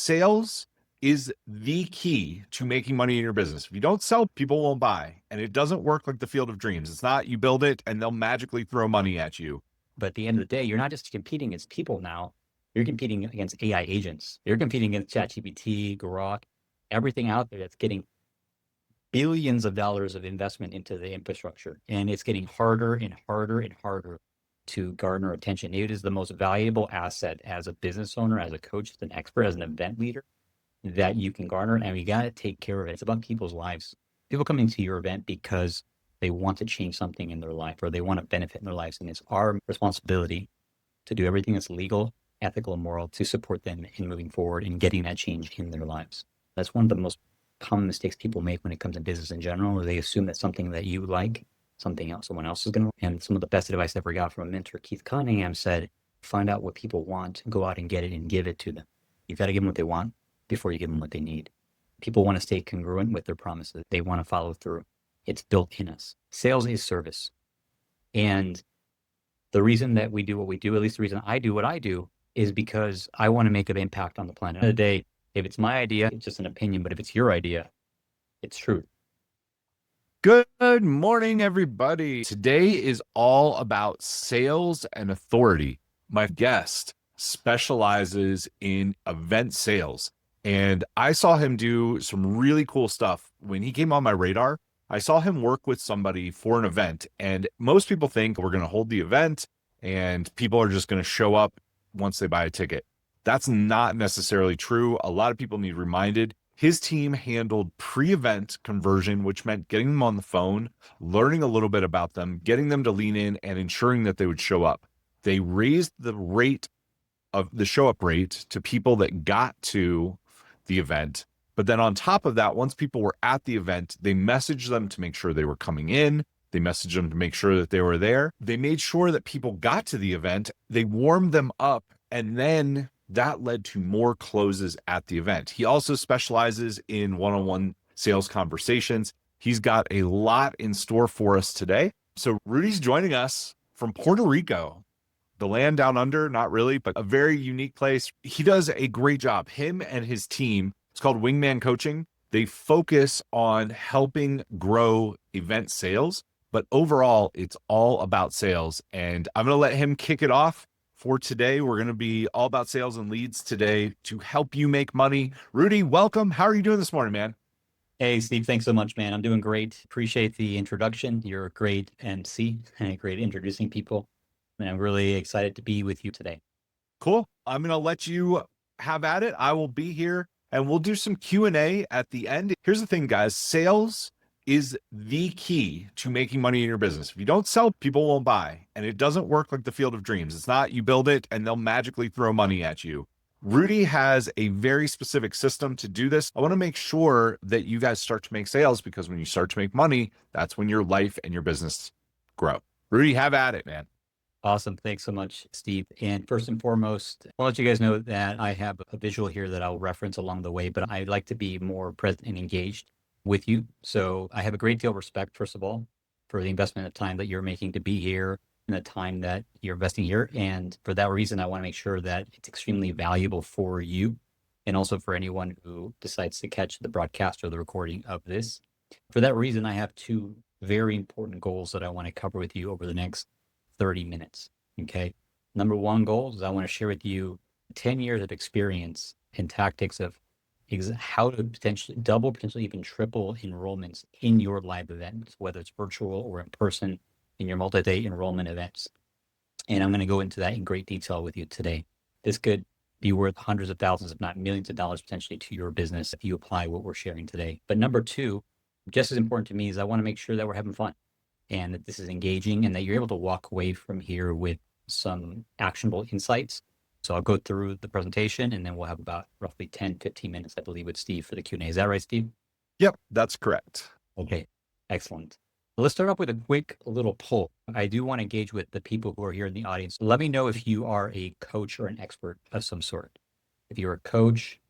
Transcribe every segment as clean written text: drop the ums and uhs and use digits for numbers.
sales is the key to making money in your business. If you don't sell, people won't buy. And it doesn't work like the field of dreams. It's not you build it and they'll magically throw money at you. But at the end of the day, you're not just competing against people now. You're competing against AI agents. You're competing against ChatGPT, Grok, everything out there that's getting billions of dollars of investment into the infrastructure. And it's getting harder and harder and harder to garner attention. It is the most valuable asset as a business owner, as a coach, as an expert, as an event leader that you can garner. And we got to take care of it. It's about people's lives. People coming to your event because they want to change something in their life or they want to benefit in their lives. And it's our responsibility to do everything that's legal, ethical, and moral to support them in moving forward and getting that change in their lives. That's one of the most common mistakes people make when it comes to business in general. They assume that something that you like, something else, someone else is going to. And some of the best advice I ever got from a mentor, Keith Cunningham, said, find out what people want, go out and get it and give it to them. You've got to give them what they want before you give them what they need. People want to stay congruent with their promises. They want to follow through. It's built in us. Sales is service. And the reason that we do what we do, at least the reason I do what I do, is because I want to make an impact on the planet. At the end of the day, if it's my idea, it's just an opinion. But if it's your idea, it's truth. Good morning, everybody. Today is all about sales and authority. My guest specializes in event sales, and I saw him do some really cool stuff. When he came on my radar, I saw him work with somebody for an event, and most people think we're going to hold the event and people are just going to show up once they buy a ticket. That's not necessarily true. A lot of people need reminded. His team handled pre-event conversion, which meant getting them on the phone, learning a little bit about them, getting them to lean in and ensuring that they would show up. They raised the rate of the show up rate to people that got to the event. But then on top of that, once people were at the event, they messaged them to make sure they were coming in. They messaged them to make sure that they were there. They made sure that people got to the event. They warmed them up, and then that led to more closes at the event. He also specializes in one-on-one sales conversations. He's got a lot in store for us today. So Rudy's joining us from Puerto Rico, the land down under, not really, but a very unique place. He does a great job. Him and his team, it's called Wingman Coaching. They focus on helping grow event sales, but overall, it's all about sales. And I'm going to let him kick it off. For today, we're going to be all about sales and leads today to help you make money. Rudy, welcome. How are you doing this morning, man? Hey, Steve, thanks so much, man. I'm doing great. Appreciate the introduction. You're a great MC and great introducing people. And I'm really excited to be with you today. Cool. I'm going to let you have at it. I will be here and we'll do some Q&A at the end. Here's the thing, guys. Sales is the key to making money in your business. If you don't sell, people won't buy. And it doesn't work like the field of dreams. It's not you build it and they'll magically throw money at you. Rudy has a very specific system to do this. I want to make sure that you guys start to make sales, because when you start to make money, that's when your life and your business grow. Rudy, have at it, man. Awesome. Thanks so much, Steve. And first and foremost, I'll let you guys know that I have a visual here that I'll reference along the way, but I'd like to be more present and engaged with you. So I have a great deal of respect, first of all, for the investment of time that you're making to be here and the time that you're investing here. And for that reason, I want to make sure that it's extremely valuable for you and also for anyone who decides to catch the broadcast or the recording of this. For that reason, I have two very important goals that I want to cover with you over the next 30 minutes. Okay. Number one goal is I want to share with you 10 years of experience and tactics of how to potentially double, potentially even triple enrollments in your live events, whether it's virtual or in person in your multi-day enrollment events. And I'm going to go into that in great detail with you today. This could be worth hundreds of thousands, if not millions of dollars potentially to your business if you apply what we're sharing today. But number two, just as important to me, is I want to make sure that we're having fun and that this is engaging and that you're able to walk away from here with some actionable insights. So I'll go through the presentation and then we'll have about roughly 10, 15 minutes, I believe, with Steve for the Q&A. Is that right, Steve? Yep, that's correct. Okay, excellent. Let's start off with a quick little poll. I do want to engage with the people who are here in the audience. Let me know if you are a coach or an expert of some sort. If you're a coach,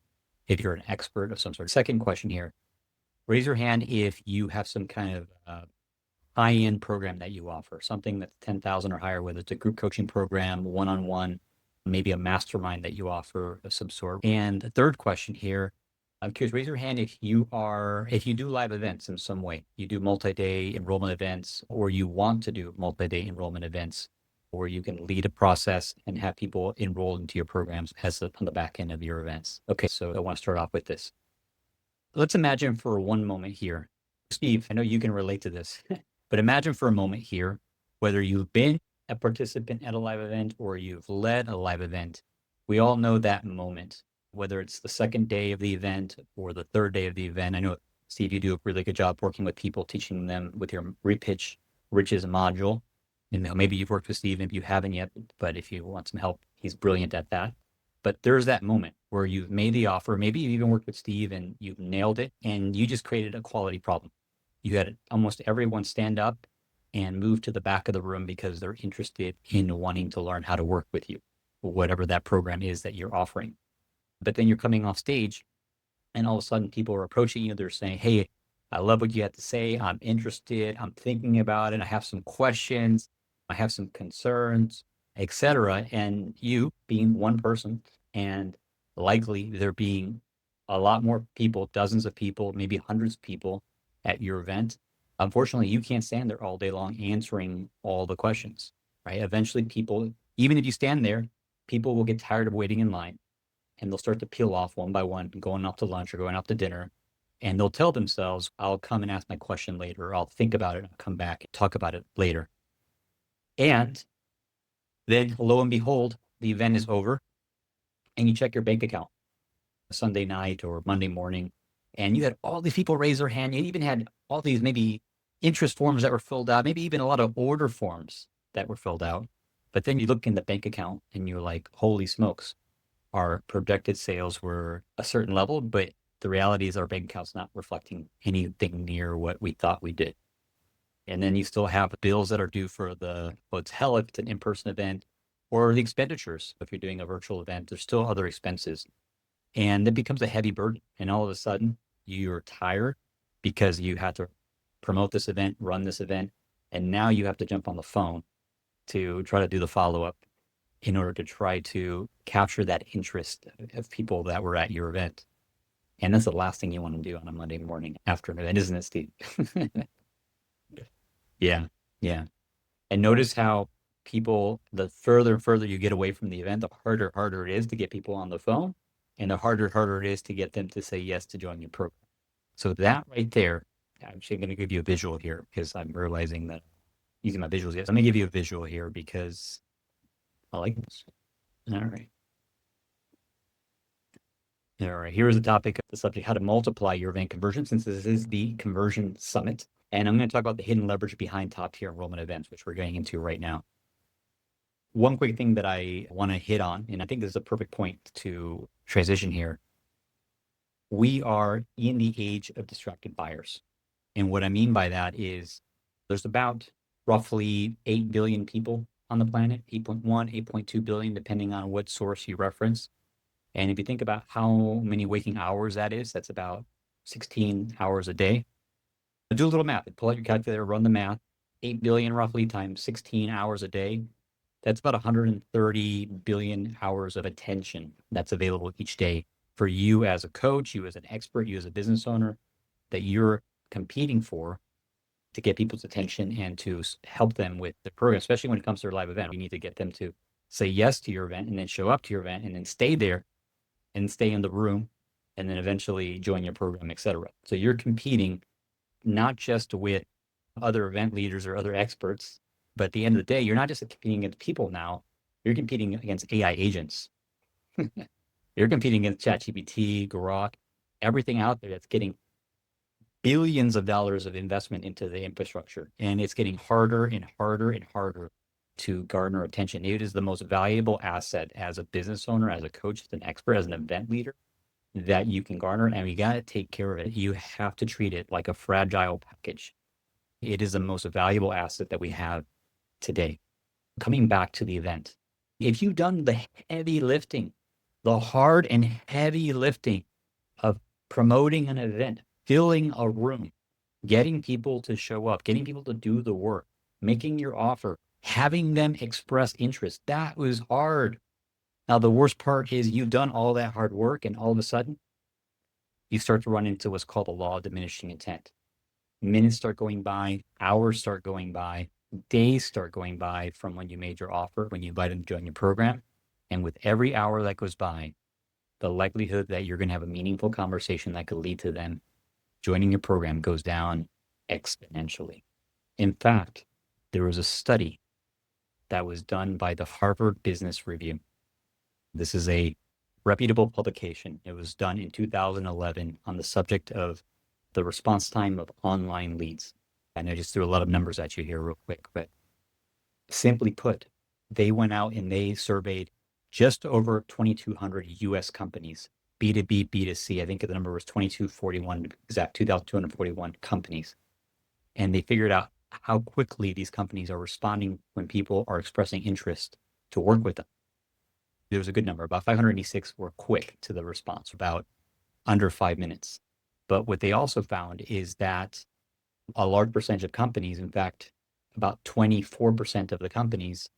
if you're an expert of some sort. Second question here, raise your hand if you have some kind of high-end program that you offer, something that's 10,000 or higher, whether it's a group coaching program, one-on-one, maybe a mastermind that you offer of some sort. And the third question here, I'm curious, raise your hand if you do live events in some way, you do multi-day enrollment events, or you want to do multi-day enrollment events, or you can lead a process and have people enroll into your programs on the back end of your events. Okay, so I want to start off with this. Let's imagine for one moment here, Steve, I know you can relate to this, but imagine for a moment here, whether you've been a participant at a live event or you've led a live event, we all know that moment, whether it's the second day of the event or the third day of the event. I know, Steve, you do a really good job working with people, teaching them with your Repitch Riches module. And maybe you've worked with Steve, if you haven't yet, but if you want some help, he's brilliant at that. But there's that moment where you've made the offer, maybe you've even worked with Steve and you've nailed it, and you just created a quality problem. You had almost everyone stand up and move to the back of the room because they're interested in wanting to learn how to work with you, whatever that program is that you're offering. But then you're coming off stage and all of a sudden people are approaching you. They're saying, hey, I love what you have to say. I'm interested. I'm thinking about it. I have some questions. I have some concerns, etc. And you being one person, and likely there being a lot more people, dozens of people, maybe hundreds of people at your event. Unfortunately, you can't stand there all day long answering all the questions, right? Eventually people, even if you stand there, people will get tired of waiting in line and they'll start to peel off one by one, going off to lunch or going off to dinner. And they'll tell themselves, I'll come and ask my question later, or I'll think about it and I'll come back and talk about it later. And then lo and behold, the event is over and you check your bank account Sunday night or Monday morning, and you had all these people raise their hand. You even had all these maybe interest forms that were filled out, maybe even a lot of order forms that were filled out. But then you look in the bank account and you're like, holy smokes, our projected sales were a certain level, but the reality is our bank account's not reflecting anything near what we thought we did. And then you still have bills that are due for the hotel if it's an in-person event, or the expenditures. If you're doing a virtual event, there's still other expenses. And it becomes a heavy burden. And all of a sudden, you're tired because you had to promote this event, run this event, and now you have to jump on the phone to try to do the follow-up in order to try to capture that interest of people that were at your event. And that's the last thing you want to do on a Monday morning after an event, isn't it, Steve? Yeah, yeah. And notice how people, the further and further you get away from the event, the harder it is to get people on the phone, and the harder it is to get them to say yes to join your program. So that right there, I'm actually going to give you a visual here because I'm realizing that using my visuals. Yes, let me give you a visual here because I like this. All right. All right. Here's the topic of the subject: how to multiply your event conversion, since this is the Conversion Summit. And I'm going to talk about the hidden leverage behind top tier enrollment events, which we're getting into right now. One quick thing that I want to hit on, and I think this is a perfect point to transition here. We are in the age of distracted buyers. And what I mean by that is there's about roughly 8 billion people on the planet, 8.1, 8.2 billion, depending on what source you reference. And if you think about how many waking hours that is, that's about 16 hours a day. Do a little math. Pull out your calculator, run the math. 8 billion roughly times 16 hours a day. That's about 130 billion hours of attention that's available each day for you as a coach, you as an expert, you as a business owner, that you're competing for to get people's attention and to help them with the program, especially when it comes to their live event. You need to get them to say yes to your event and then show up to your event and then stay there and stay in the room and then eventually join your program, etc. So you're competing not just with other event leaders or other experts, but at the end of the day, you're not just competing against people now, you're competing against AI agents. You're competing against ChatGPT, Grok, everything out there that's getting billions of dollars of investment into the infrastructure. And it's getting harder and harder and harder to garner attention. It is the most valuable asset as a business owner, as a coach, as an expert, as an event leader that you can garner. And we got to take care of it. You have to treat it like a fragile package. It is the most valuable asset that we have today. Coming back to the event, if you've done the heavy lifting, the hard and heavy lifting of promoting an event, filling a room, getting people to show up, getting people to do the work, making your offer, having them express interest, that was hard. Now, the worst part is you've done all that hard work, and all of a sudden, you start to run into what's called the law of diminishing intent. Minutes start going by, hours start going by, days start going by from when you made your offer, when you invited them to join your program. And with every hour that goes by, the likelihood that you're going to have a meaningful conversation that could lead to them joining your program goes down exponentially. In fact, there was a study that was done by the Harvard Business Review. This is a reputable publication. It was done in 2011 on the subject of the response time of online leads. And I just threw a lot of numbers at you here real quick, but simply put, they went out and they surveyed just over 2,200 US companies, B2B, B2C. I think the number was 2,241, exact 2,241 companies. And they figured out how quickly these companies are responding when people are expressing interest to work with them. There was a good number. About 586 were quick to the response, about under 5 minutes. But what they also found is that a large percentage of companies, in fact, about 24% of the companies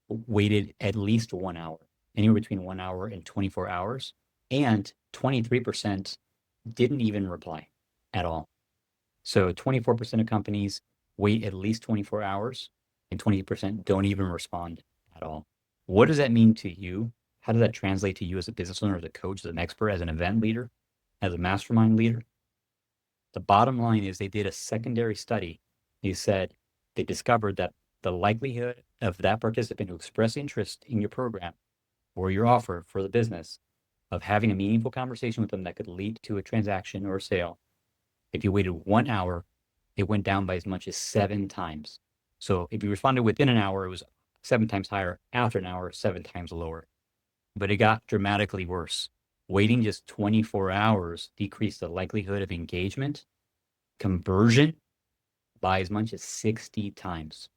waited at least 1 hour, anywhere between 1 hour and 24 hours. And 23% didn't even reply at all. So 24% of companies wait at least 24 hours and 20% don't even respond at all. What does that mean to you? How does that translate to you as a business owner, as a coach, as an expert, as an event leader, as a mastermind leader? The bottom line is they did a secondary study. They said they discovered that the likelihood of that participant who expressed interest in your program or your offer for the business of having a meaningful conversation with them that could lead to a transaction or a sale, if you waited 1 hour, it went down by as much as 7 times. So if you responded within an hour, it was 7 times higher. After an hour, 7 times lower. But it got dramatically worse. Waiting just 24 hours decreased the likelihood of engagement, conversion by as much as 60 times.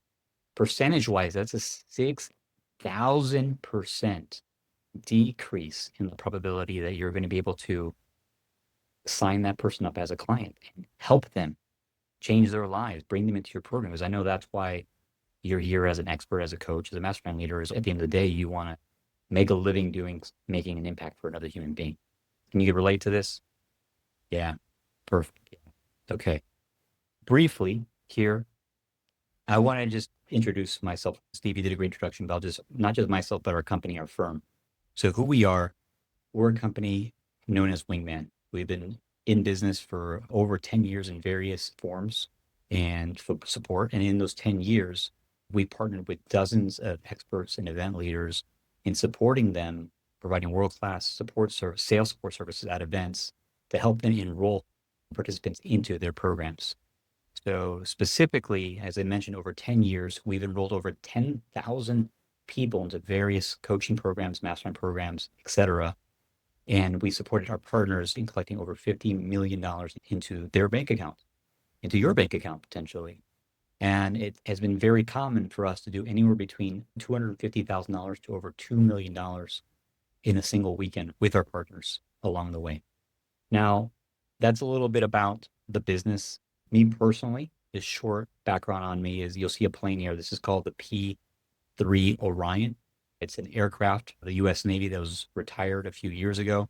Percentage-wise, that's a 6,000% decrease in the probability that you're going to be able to sign that person up as a client and help them change their lives, bring them into your program. Because I know that's why you're here as an expert, as a coach, as a mastermind leader, is at the end of the day, you want to make a living making an impact for another human being. Can you relate to this? Yeah, perfect. Okay. Briefly here, I want to just introduce myself. Steve, you did a great introduction, but I'll just, not just myself, but our company, our firm. So who we are, we're a company known as Wingman. We've been in business for over 10 years in various forms and for support. And in those 10 years, we partnered with dozens of experts and event leaders in supporting them, providing world-class sales support services at events to help them enroll participants into their programs. So specifically, as I mentioned, over 10 years, we've enrolled over 10,000 people into various coaching programs, mastermind programs, et cetera. And we supported our partners in collecting over $50 million into their bank account, into your bank account potentially. And it has been very common for us to do anywhere between $250,000 to over $2 million in a single weekend with our partners along the way. Now, that's a little bit about the business. Me personally, the short background on me is you'll see a plane here. This is called the P-3 Orion. It's an aircraft of the U.S. Navy that was retired a few years ago.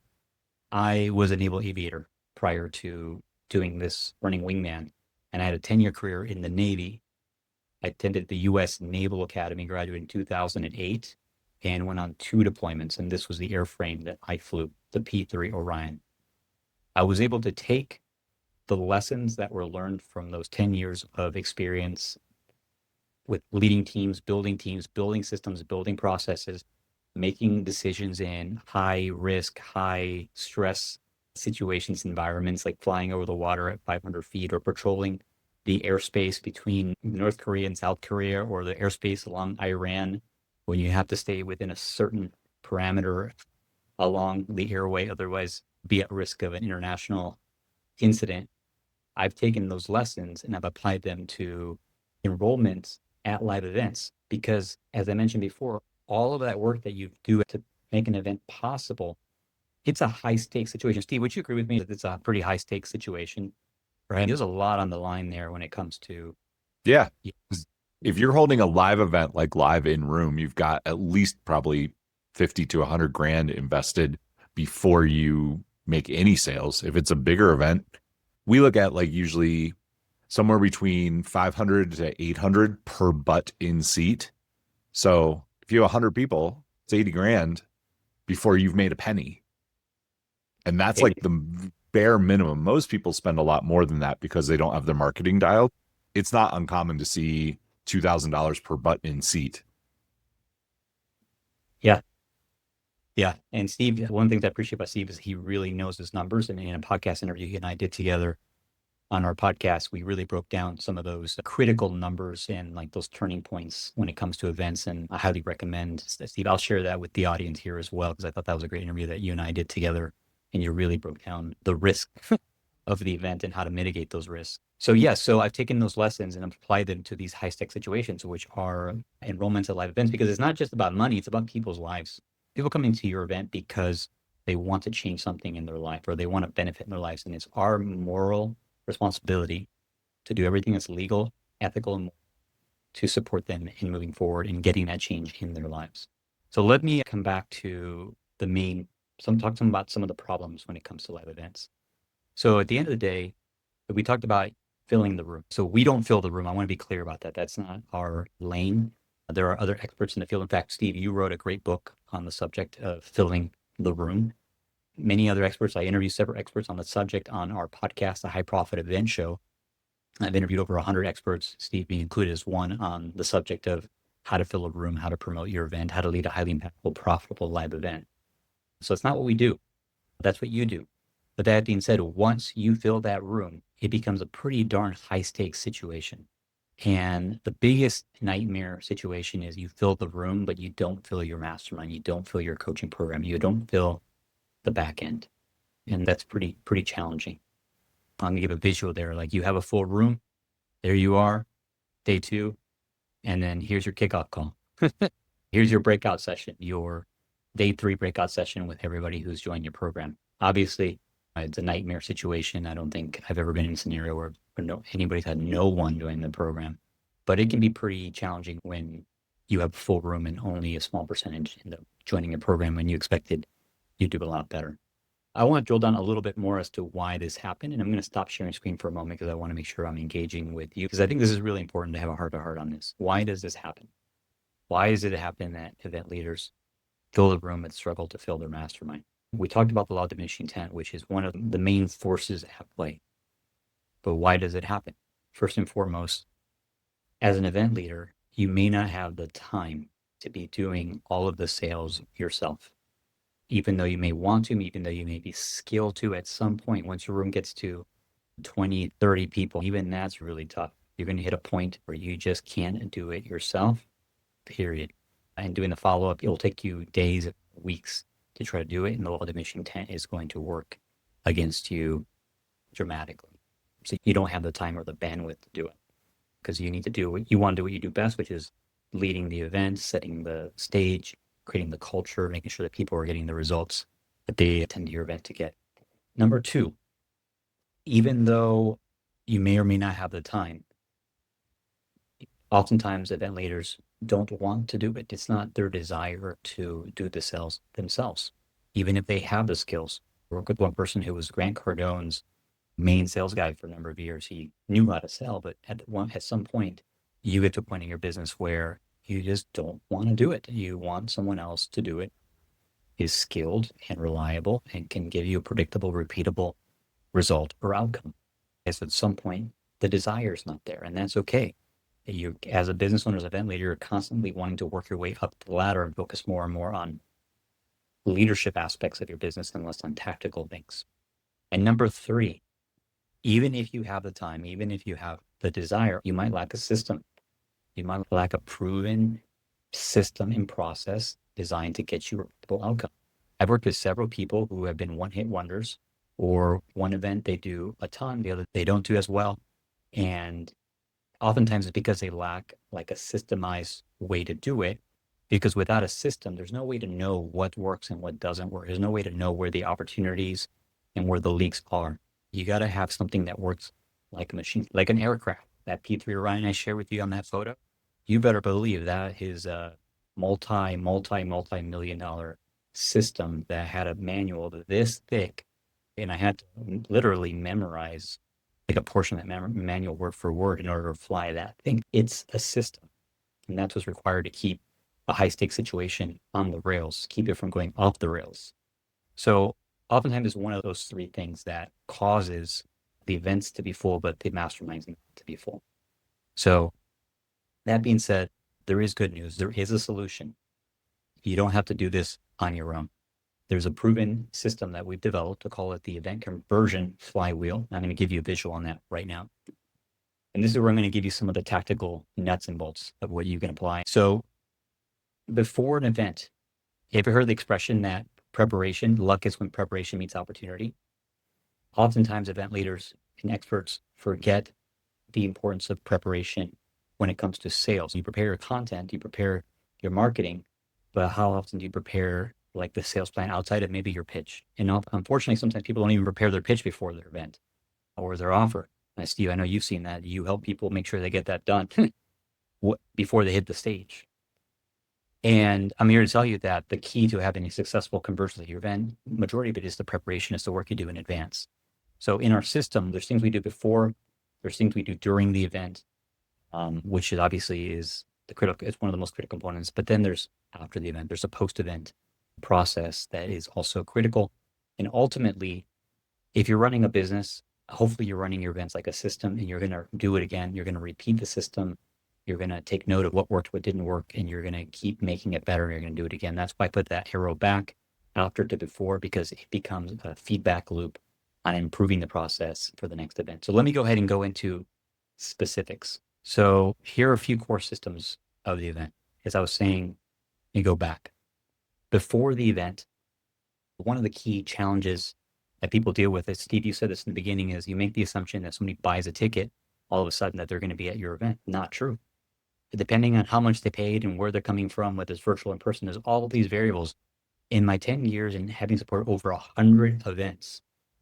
I was a naval aviator prior to doing this, running Wingman, and I had a 10-year career in the Navy. I attended the U.S. Naval Academy, graduated in 2008, and went on 2 deployments, and this was the airframe that I flew, the P-3 Orion. I was able to take the lessons that were learned from those 10 years of experience with leading teams, building systems, building processes, making decisions in high risk, high stress situations, environments like flying over the water at 500 feet or patrolling the airspace between North Korea and South Korea, or the airspace along Iran, when you have to stay within a certain parameter along the airway, otherwise be at risk of an international incident. I've taken those lessons and I've applied them to enrollments at live events, because as I mentioned before, all of that work that you do to make an event possible, it's a high stakes situation. Steve, would you agree with me that it's a pretty high stakes situation, right? There's a lot on the line there when it comes to. Yeah. If you're holding a live event like Live in Room, you've got at least probably 50 to 100 grand invested before you make any sales. If it's a bigger event, we look at like usually somewhere between 500 to 800 per butt in seat. So if you have 100 people, it's 80 grand before you've made a penny. And that's like the bare minimum. Most people spend a lot more than that because they don't have their marketing dialed. It's not uncommon to see $2,000 per butt in seat. Yeah. Yeah. And Steve, one of the things I appreciate about Steve is he really knows his numbers. And in a podcast interview he and I did together on our podcast, we really broke down some of those critical numbers and like those turning points when it comes to events. And I highly recommend, Steve, I'll share that with the audience here as well, because I thought that was a great interview that you and I did together. And you really broke down the risk of the event and how to mitigate those risks. So yes, so I've taken those lessons and applied them to these high-stake situations, which are enrollments at live events, because it's not just about money, it's about people's lives. People coming to your event because they want to change something in their life or they want to benefit in their lives. And it's our moral responsibility to do everything that's legal, ethical, and to support them in moving forward and getting that change in their lives. So let me come back to the main, talk to them about some of the problems when it comes to live events. So at the end of the day, we talked about filling the room. So we don't fill the room. I want to be clear about that. That's not our lane. There are other experts in the field. In fact, Steve, you wrote a great book on the subject of filling the room. Many other experts. I interviewed several experts on the subject on our podcast, The High Profit Event Show. I've interviewed over 100 experts, Steve being included as one, on the subject of how to fill a room, how to promote your event, how to lead a highly impactful, profitable live event. So it's not what we do. That's what you do. But that being said, once you fill that room, it becomes a pretty darn high stakes situation. And the biggest nightmare situation is you fill the room, but you don't fill your mastermind. You don't fill your coaching program. You don't fill the back end. And that's pretty challenging. I'm gonna give a visual there. Like you have a full room, there you are, day 2, and then here's your kickoff call. Here's your breakout session, your day 3 breakout session with everybody who's joined your program. Obviously, it's a nightmare situation. I don't think I've ever been in a scenario where anybody's had no one join the program, but it can be pretty challenging when you have a full room and only a small percentage end up joining a program when you expected you'd do a lot better. I want to drill down a little bit more as to why this happened, and I'm going to stop sharing screen for a moment because I want to make sure I'm engaging with you, because I think this is really important to have a heart-to-heart on this. Why does this happen? Why does it happen that event leaders fill the room and struggle to fill their mastermind? We talked about the law of diminishing intent, which is one of the main forces at play. But why does it happen? First and foremost, as an event leader, you may not have the time to be doing all of the sales yourself. Even though you may want to, even though you may be skilled to, at some point, once your room gets to 20, 30 people, even that's really tough. You're going to hit a point where you just can't do it yourself, period. And doing the follow-up, it will take you days, weeks to try to do it. And the law of diminishing intent is going to work against you dramatically. So you don't have the time or the bandwidth to do it because you need to do what you want to do, what you do best, which is leading the event, setting the stage, creating the culture, making sure that people are getting the results that they attend your event to get. Number 2, even though you may or may not have the time, oftentimes event leaders don't want to do it. It's not their desire to do the sales themselves, even if they have the skills. I worked with one person who was Grant Cardone's main sales guy for a number of years. He knew how to sell, but at some point, you get to a point in your business where you just don't want to do it. You want someone else to do it, is skilled and reliable, and can give you a predictable, repeatable result or outcome. As at some point, the desire is not there, and that's okay. You, as a business owner, as an event leader, you're constantly wanting to work your way up the ladder and focus more and more on leadership aspects of your business and less on tactical things. And number 3, even if you have the time, even if you have the desire, you might lack a system. You might lack a proven system and process designed to get you a predictable outcome. I've worked with several people who have been one-hit wonders, or one event they do a ton, the other they don't do as well. And oftentimes it's because they lack like a systemized way to do it, because without a system, there's no way to know what works and what doesn't work. There's no way to know where the opportunities and where the leaks are. You got to have something that works like a machine, like an aircraft. That P3 Orion I shared with you on that photo, you better believe that is multi-million dollar system that had a manual this thick, and I had to literally memorize like a portion of that manual word for word in order to fly that thing. It's a system, and that's what's required to keep a high stakes situation on the rails, keep it from going off the rails. So oftentimes it's one of those three things that causes the events to be full, but the masterminds not to be full. So that being said, there is good news. There is a solution. You don't have to do this on your own. There's a proven system that we've developed to call it the Event Conversion Flywheel. I'm going to give you a visual on that right now. And this is where I'm going to give you some of the tactical nuts and bolts of what you can apply. So before an event, have you ever heard the expression that preparation, luck is when preparation meets opportunity? Oftentimes event leaders and experts forget the importance of preparation when it comes to sales. You prepare your content, you prepare your marketing, but how often do you prepare like the sales plan outside of maybe your pitch? And unfortunately, sometimes people don't even prepare their pitch before their event or their offer. And Steve, I know you've seen that. You help people make sure they get that done before they hit the stage. And I'm here to tell you that the key to having a successful conversion at your event, majority of it is the preparation, is the work you do in advance. So in our system, there's things we do before, there's things we do during the event, which is obviously is the critical, it's one of the most critical components. But then there's after the event, there's a post-event process that is also critical. And ultimately, if you're running a business, hopefully you're running your events like a system, and you're going to do it again. You're going to repeat the system. You're going to take note of what worked, what didn't work, and you're going to keep making it better. And you're going to do it again. That's why I put that arrow back after to before, because it becomes a feedback loop on improving the process for the next event. So let me go ahead and go into specifics. So here are a few core systems of the event. As I was saying, you go back. Before the event, one of the key challenges that people deal with, as Steve, you said this in the beginning, is you make the assumption that somebody buys a ticket, all of a sudden that they're going to be at your event. Not true. Depending on how much they paid and where they're coming from, whether it's virtual or in person, there's all of these variables. In my 10 years and having supported over 100 events,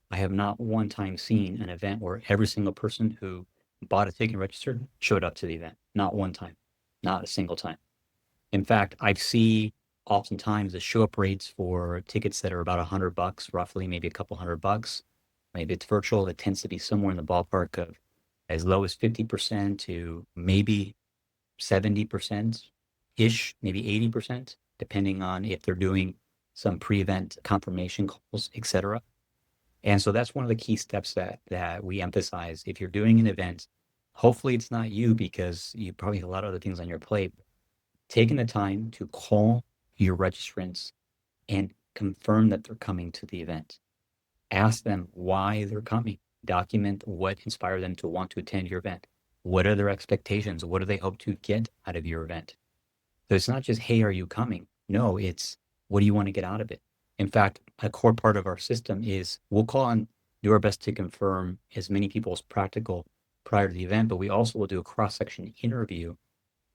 I have not one time seen an event where every single person who bought a ticket and registered showed up to the event. Not one time, not a single time. In fact, I see oftentimes the show up rates for tickets that are about $100, roughly, maybe a couple $100. Maybe it's virtual. It tends to be somewhere in the ballpark of as low as 50% to maybe 70% ish, maybe 80%, depending on if they're doing some pre-event confirmation calls, etc. And so that's one of the key steps that we emphasize. If you're doing an event, hopefully it's not you, because you probably have a lot of other things on your plate. Taking the time to call your registrants and confirm that they're coming to the event. Ask them why they're coming. Document what inspired them to want to attend your event. What are their expectations? What do they hope to get out of your event? So it's not just, hey, are you coming? No, it's what do you want to get out of it? In fact, a core part of our system is we'll call on, do our best to confirm as many people as practical prior to the event, but we also will do a cross-section interview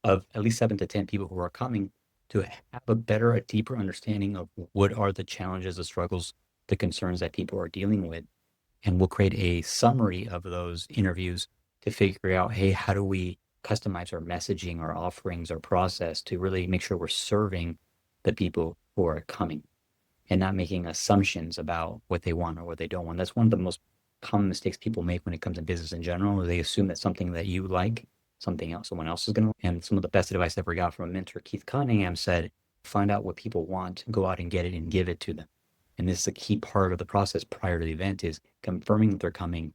of at least 7 to 10 people who are coming to have a better, a deeper understanding of what are the challenges, the struggles, the concerns that people are dealing with. And we'll create a summary of those interviews to figure out, hey, how do we customize our messaging, our offerings, our process to really make sure we're serving the people who are coming and not making assumptions about what they want or what they don't want. That's one of the most common mistakes people make when it comes to business in general. They assume that something that you like, something else, someone else is going to. And some of the best advice I ever got from a mentor, Keith Cunningham, said, find out what people want, go out and get it and give it to them. And this is a key part of the process prior to the event, is confirming that they're coming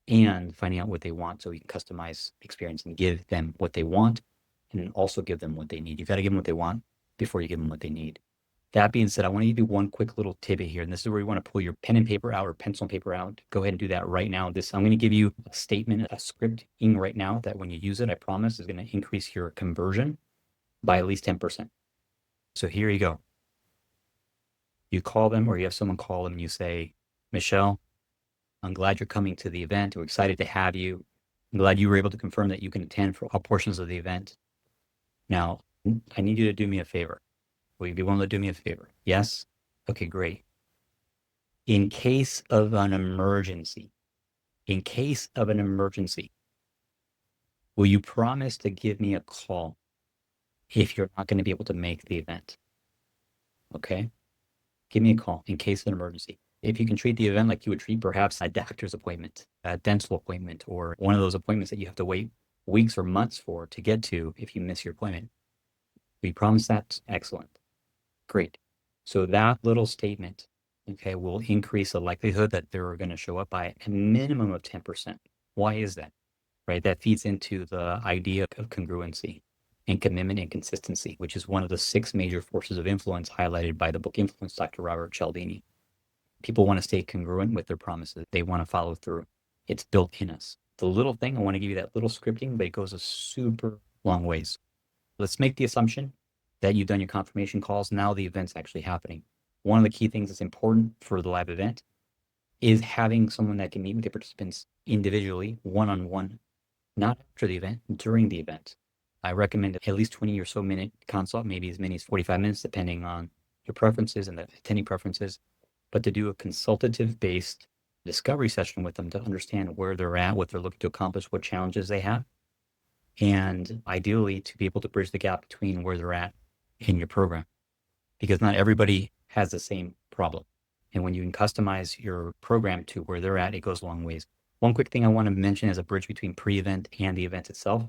and finding out what they want so you can customize the experience and give them what they want, and then also give them what they need. You've got to give them what they want before you give them what they need. That being said, I want to give you one quick little tidbit here, and this is where you want to pull your pen and paper out or pencil and paper out. Go ahead and do that right now. I'm going to give you a statement, a scripting right now that when you use it, I promise is going to increase your conversion by at least 10%. So here you go. You call them, or you have someone call them and you say, Michelle, I'm glad you're coming to the event. We're excited to have you. I'm glad you were able to confirm that you can attend for all portions of the event. Now, I need you to do me a favor. Will you be willing to do me a favor? Yes? Okay, great. In case of an emergency, will you promise to give me a call if you're not going to be able to make the event. Okay? Give me a call in case of an emergency. If you can treat the event like you would treat perhaps a doctor's appointment, a dental appointment, or one of those appointments that you have to wait weeks or months for to get to if you miss your appointment. We promise that? Excellent. Great. So that little statement, okay, will increase the likelihood that they're going to show up by a minimum of 10%. Why is that? Right? That feeds into the idea of congruency and commitment and consistency, which is one of the 6 major forces of influence highlighted by the book Influence, Dr. Robert Cialdini. People want to stay congruent with their promises. They want to follow through. It's built in us. The little thing, I want to give you that little scripting, but it goes a super long ways. Let's make the assumption that you've done your confirmation calls. Now the event's actually happening. One of the key things that's important for the live event is having someone that can meet with the participants individually, one-on-one, not after the event, during the event. I recommend at least 20 or so minute consult, maybe as many as 45 minutes, depending on your preferences and the attendee preferences, but to do a consultative based discovery session with them to understand where they're at, what they're looking to accomplish, what challenges they have, and ideally to be able to bridge the gap between where they're at in your program, because not everybody has the same problem. And when you can customize your program to where they're at, it goes a long ways. One quick thing I want to mention as a bridge between pre-event and the event itself.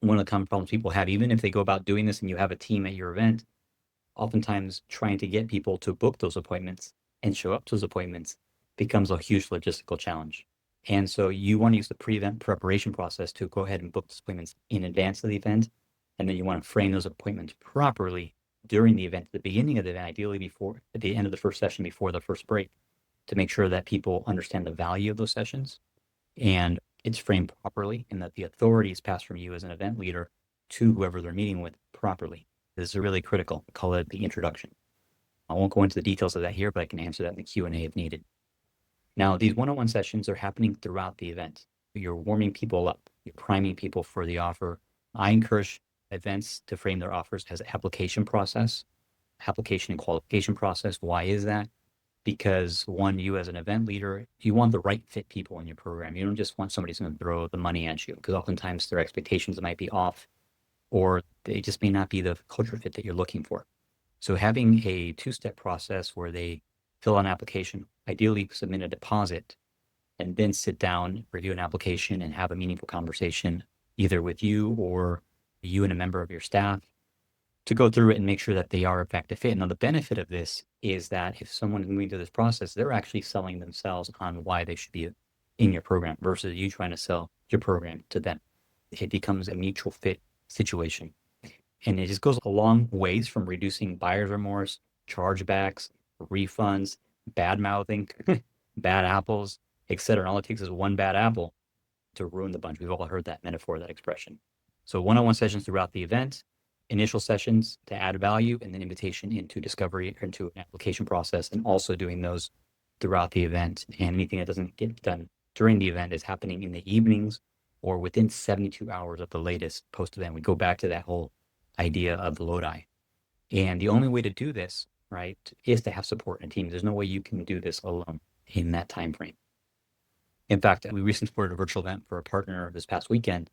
One of the common problems people have, even if they go about doing this and you have a team at your event, oftentimes trying to get people to book those appointments and show up to those appointments becomes a huge logistical challenge. And so you want to use the pre-event preparation process to go ahead and book those appointments in advance of the event. And then you want to frame those appointments properly during the event, at the beginning of the event, ideally before at the end of the first session, before the first break, to make sure that people understand the value of those sessions and it's framed properly and that the authority is passed from you as an event leader to whoever they're meeting with properly. This is really critical. Call it the introduction. I won't go into the details of that here, but I can answer that in the Q&A if needed. Now, these one-on-one sessions are happening throughout the event. You're warming people up. You're priming people for the offer. I encourage events to frame their offers as an application process, application and qualification process. Why is that? Because one, you as an event leader, you want the right fit people in your program. You don't just want somebody who's going to throw the money at you, because oftentimes their expectations might be off, or they just may not be the culture fit that you're looking for. So having a 2-step process where they fill out an application, ideally submit a deposit, and then sit down, review an application, and have a meaningful conversation, either with you or you and a member of your staff, to go through it and make sure that they are in fact a fit. Now, the benefit of this is that if someone is moving through this process, they're actually selling themselves on why they should be in your program versus you trying to sell your program to them. It becomes a mutual fit situation. And it just goes a long ways from reducing buyer's remorse, chargebacks, refunds, bad mouthing, bad apples, etc. And all it takes is one bad apple to ruin the bunch. We've all heard that metaphor, that expression. So one-on-one sessions throughout the event, initial sessions to add value, and then invitation into discovery or into an application process, and also doing those throughout the event. And anything that doesn't get done during the event is happening in the evenings or within 72 hours at the latest post-event. We go back to that whole idea of the Lodi. And the only way to do this, right, is to have support in a team. There's no way you can do this alone in that time frame. In fact, we recently supported a virtual event for a partner this past weekend,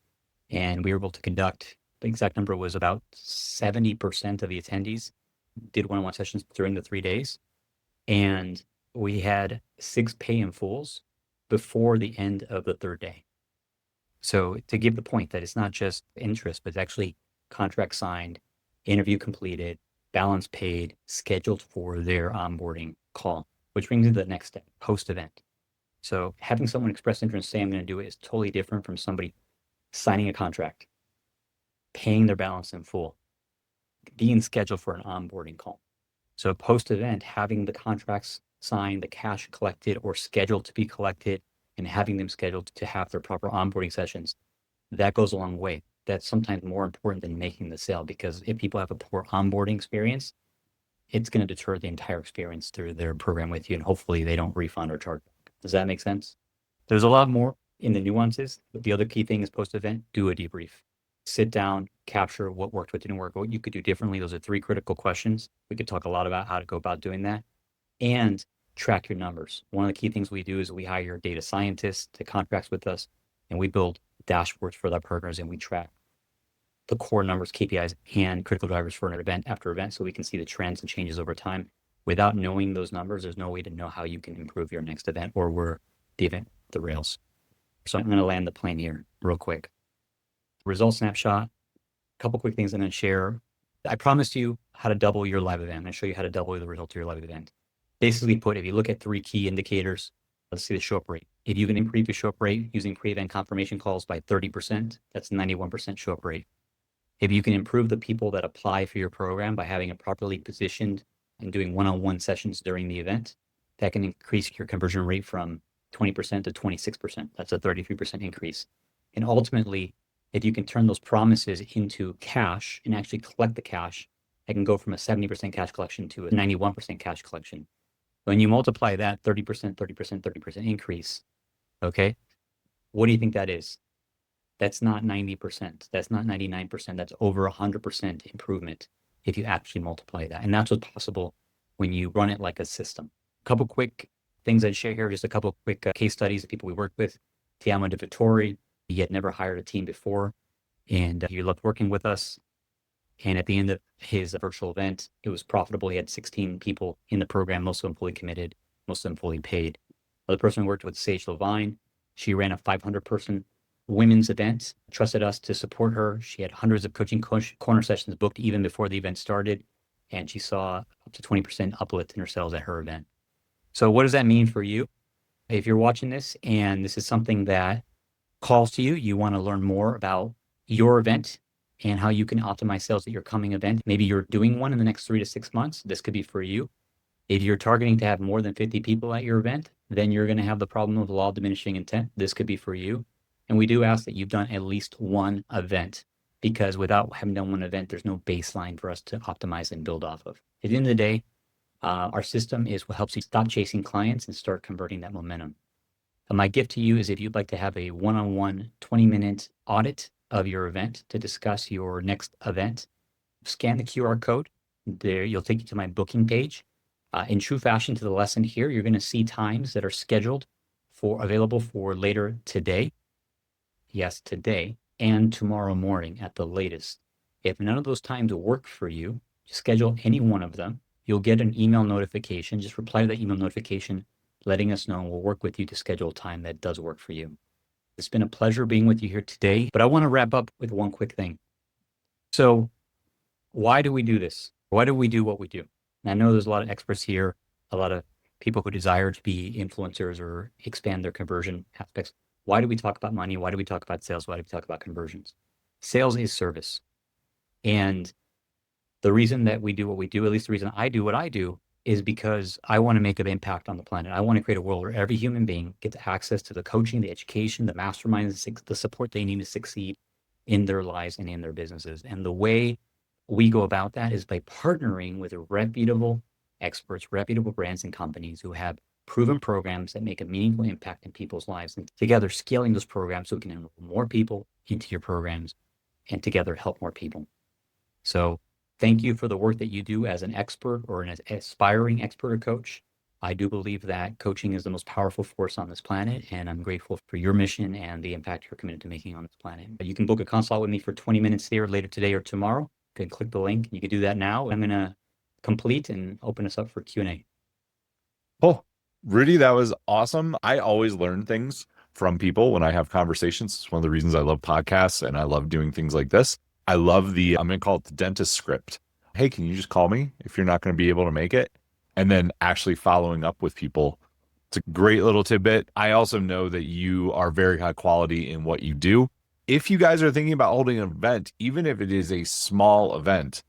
and we were able to conduct, the exact number was about 70% of the attendees did one-on-one sessions during the 3 days. And we had 6 pay in fulls before the end of the 3rd day. So to give the point that it's not just interest, but it's actually contract signed, interview completed, balance paid, scheduled for their onboarding call, which brings me to the next step, post-event. So having someone express interest and say, I'm going to do it, is totally different from somebody signing a contract, paying their balance in full, being scheduled for an onboarding call. So post-event, having the contracts signed, the cash collected or scheduled to be collected, and having them scheduled to have their proper onboarding sessions, that goes a long way. That's sometimes more important than making the sale, because if people have a poor onboarding experience, it's going to deter the entire experience through their program with you, and hopefully they don't refund or charge back. Does that make sense? There's a lot more in the nuances, but the other key thing is post-event, do a debrief. Sit down, capture what worked, what didn't work, what you could do differently. Those are 3 critical questions. We could talk a lot about how to go about doing that, and track your numbers. One of the key things we do is we hire data scientists to contracts with us, and we build dashboards for our partners, and we track the core numbers, KPIs, and critical drivers for an event after event so we can see the trends and changes over time. Without knowing those numbers, there's no way to know how you can improve your next event or where the event the rails. So I'm going to land the plane here real quick. Result snapshot. A couple quick things I'm going to share. I promised you how to double your live event. I'm going to show you how to double the result of your live event. Basically put, if you look at 3 key indicators, let's see the show up rate. If you can improve your show up rate using pre-event confirmation calls by 30%, that's 91% show up rate. If you can improve the people that apply for your program by having it properly positioned and doing one-on-one sessions during the event, that can increase your conversion rate from 20% to 26%. That's a 33% increase. And ultimately, if you can turn those promises into cash and actually collect the cash, it can go from a 70% cash collection to a 91% cash collection. When you multiply that 30%, 30%, 30% increase, okay, what do you think that is? That's not 90%. That's not 99%. That's over 100% improvement if you actually multiply that. And that's what's possible when you run it like a system. A couple quick things I'd share here, just a couple quick case studies of people we worked with. Tiamo De Vittori, he had never hired a team before, and he loved working with us. And at the end of his virtual event, it was profitable. He had 16 people in the program, most of them fully committed, most of them fully paid. Another person we worked with, Sage Levine. She ran a 500-person women's event, trusted us to support her. She had hundreds of coaching corner sessions booked even before the event started, and she saw up to 20% uplift in her sales at her event. So what does that mean for you? If you're watching this and this is something that calls to you, you want to learn more about your event and how you can optimize sales at your coming event. Maybe you're doing one in the next 3 to 6 months. This could be for you. If you're targeting to have more than 50 people at your event, then you're going to have the problem of the law of diminishing intent. This could be for you. And we do ask that you've done at least one event, because without having done one event, there's no baseline for us to optimize and build off of. At the end of the day, our system is what helps you stop chasing clients and start converting that momentum. And my gift to you is if you'd like to have a one-on-one 20-minute audit of your event to discuss your next event, scan the QR code. There, you'll take you to my booking page. In true fashion to the lesson here, you're going to see times that are scheduled available for later today. Yes, today and tomorrow morning at the latest. If none of those times work for you, schedule any one of them. You'll get an email notification. Just reply to that email notification, letting us know, and we'll work with you to schedule a time that does work for you. It's been a pleasure being with you here today, but I want to wrap up with one quick thing. So why do we do this? Why do we do what we do? And I know there's a lot of experts here, a lot of people who desire to be influencers or expand their conversion aspects. Why do we talk about money? Why do we talk about sales? Why do we talk about conversions? Sales is service. And the reason that we do what we do, at least the reason I do what I do, is because I want to make an impact on the planet. I want to create a world where every human being gets access to the coaching, the education, the masterminds, the support they need to succeed in their lives and in their businesses. And the way we go about that is by partnering with reputable experts, reputable brands and companies who have proven programs that make a meaningful impact in people's lives, and together scaling those programs so we can enroll more people into your programs and together help more people. So thank you for the work that you do as an expert or an aspiring expert or coach. I do believe that coaching is the most powerful force on this planet, and I'm grateful for your mission and the impact you're committed to making on this planet. You can book a consult with me for 20 minutes here later today or tomorrow. You can click the link. You can do that now. I'm going to complete and open us up for Q&A. Oh, Rudy, that was awesome. I always learn things from people when I have conversations. It's one of the reasons I love podcasts and I love doing things like this. I love I'm going to call it the dentist script. Hey, can you just call me if you're not going to be able to make it? And then actually following up with people. It's a great little tidbit. I also know that you are very high quality in what you do. If you guys are thinking about holding an event, even if it is a small event,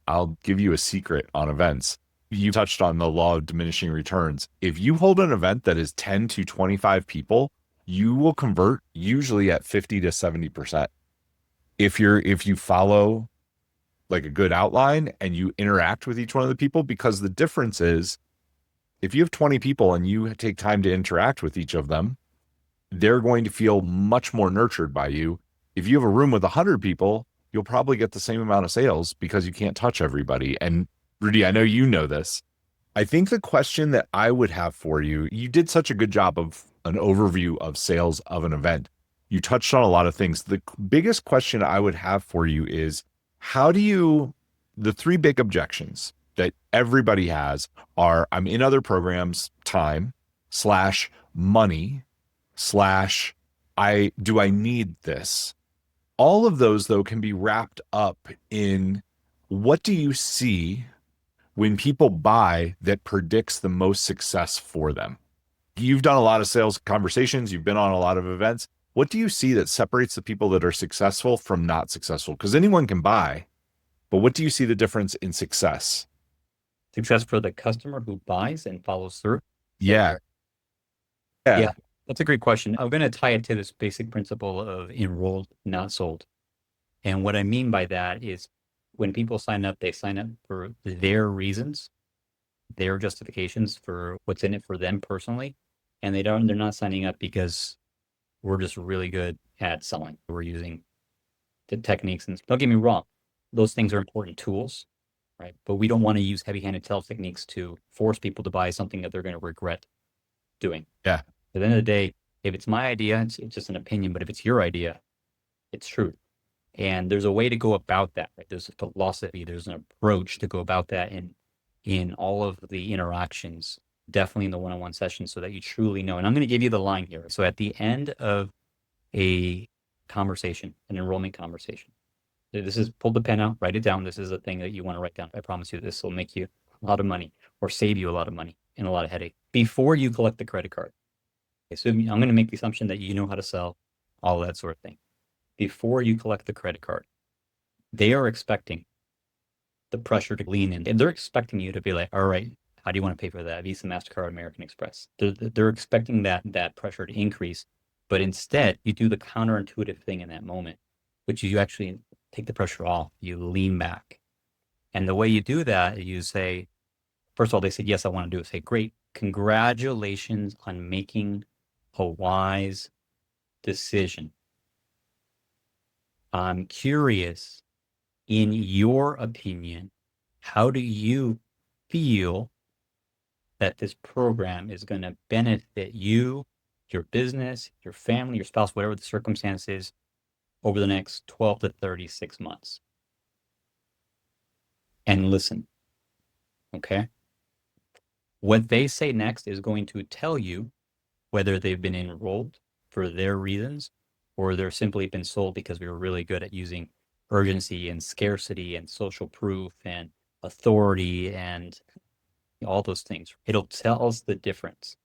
I'll give you a secret on events. You touched on the law of diminishing returns. If you hold an event that is 10 to 25 people, you will convert usually at 50 to 70%. If you follow like a good outline and you interact with each one of the people, because the difference is if you have 20 people and you take time to interact with each of them, they're going to feel much more nurtured by you. If you have a room with 100 people, you'll probably get the same amount of sales because you can't touch everybody. And Rudy, I know you know this. I think the question that I would have for you, you did such a good job of an overview of sales of an event. You touched on a lot of things. The biggest question I would have for you is how do you, the three big objections that everybody has are I'm in other programs, time, slash money, slash I need this? All of those, though, can be wrapped up in what do you see when people buy that predicts the most success for them? You've done a lot of sales conversations, you've been on a lot of events. What do you see that separates the people that are successful from not successful? Because anyone can buy, but what do you see the difference in success? Success for the customer who buys and follows through. Yeah. Yeah, Yeah. that's a great question. I'm going to tie it to this basic principle of enrolled, not sold. And what I mean by that is when people sign up, they sign up for their reasons, their justifications for what's in it for them personally. And they're not signing up because we're just really good at selling. We're using the techniques, and don't get me wrong, those things are important tools, right? But we don't want to use heavy-handed sales techniques to force people to buy something that they're going to regret doing. Yeah. At the end of the day, if it's my idea, it's just an opinion, but if it's your idea, it's truth. And there's a way to go about that, right? There's a philosophy, there's an approach to go about that in all of the interactions, definitely in the one-on-one session, so that you truly know. And I'm going to give you the line here. So at the end of a conversation, an enrollment conversation, this is pull the pen out, write it down. This is a thing that you want to write down. I promise you, this will make you a lot of money or save you a lot of money and a lot of headache before you collect the credit card. Okay, so I'm going to make the assumption that you know how to sell, all that sort of thing. Before you collect the credit card, they are expecting the pressure to lean in. And they're expecting you to be like, all right, how do you want to pay for that? Visa, MasterCard, American Express. They're expecting that pressure to increase. But instead, you do the counterintuitive thing in that moment, which is you actually take the pressure off. You lean back. And the way you do that, you say, first of all, they said, yes, I want to do it. Say, great. Congratulations on making a wise decision. I'm curious, in your opinion, how do you feel that this program is going to benefit you, your business, your family, your spouse, whatever the circumstance is, over the next 12 to 36 months? And listen, okay? What they say next is going to tell you whether they've been enrolled for their reasons or they're simply been sold because we were really good at using urgency and scarcity and social proof and authority and all those things. It'll tell us the difference.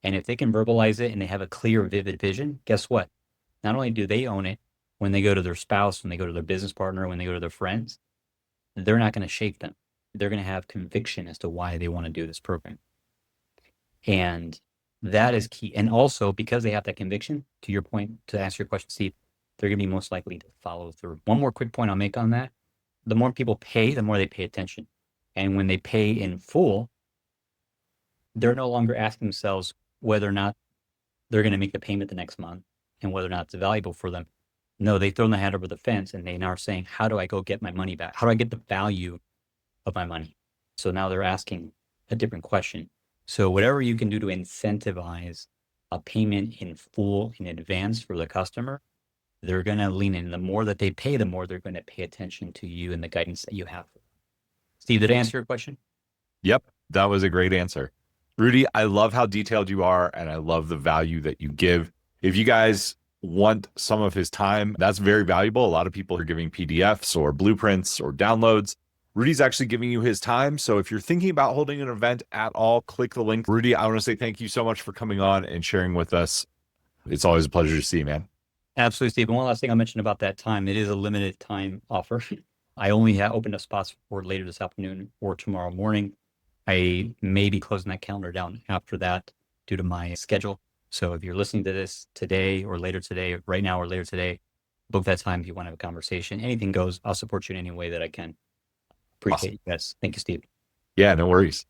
And if they can verbalize it and they have a clear, vivid vision, guess what? Not only do they own it when they go to their spouse, when they go to their business partner, when they go to their friends, they're not going to shake them. They're going to have conviction as to why they want to do this program. And that is key. And also, because they have that conviction, to your point, to answer your question, Steve, they're going to be most likely to follow through. One more quick point I'll make on that. The more people pay, the more they pay attention. And when they pay in full, they're no longer asking themselves whether or not they're going to make the payment the next month and whether or not it's valuable for them. No, they've thrown their hand over the fence and they now are saying, how do I go get my money back? How do I get the value of my money? So now they're asking a different question. So whatever you can do to incentivize a payment in full in advance for the customer, they're going to lean in. The more that they pay, the more they're going to pay attention to you and the guidance that you have. Steve, did I answer your question? Yep. That was a great answer. Rudy, I love how detailed you are and I love the value that you give. If you guys want some of his time, that's very valuable. A lot of people are giving PDFs or blueprints or downloads. Rudy's actually giving you his time. So if you're thinking about holding an event at all, click the link. Rudy, I want to say thank you so much for coming on and sharing with us. It's always a pleasure to see you, man. Absolutely, Steve. And one last thing I'll mention about that time, it is a limited time offer. I only have opened up spots for later this afternoon or tomorrow morning. I may be closing that calendar down after that due to my schedule. So if you're listening to this today or later today, right now or later today, book that time if you want to have a conversation. Anything goes. I'll support you in any way that I can. Appreciate Awesome. you guys. Thank you, Steve. Yeah, no worries.